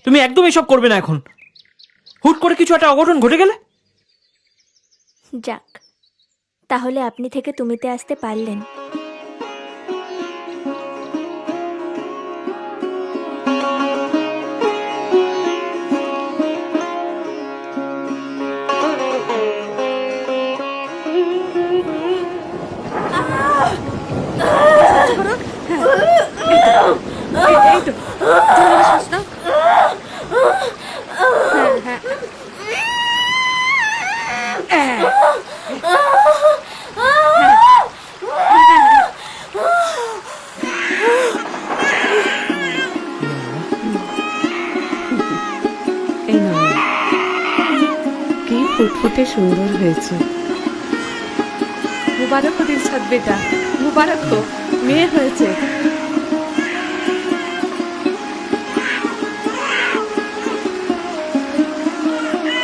তুমি একদম এসব করবে না এখন। হুট করে কিছু একটা অঘটন ঘটে গেলে। যাক, তাহলে আপনি থেকে তুমিতে আসতে পারলেন। এই তো, জোরে শ্বাস নাও। হ্যাঁ এই নাও, কি ফুটফুটে সুন্দর হয়েছে। মুবারক হো দিলশাদ বেটা, মুবারক হো, মেয়ে হয়েছে।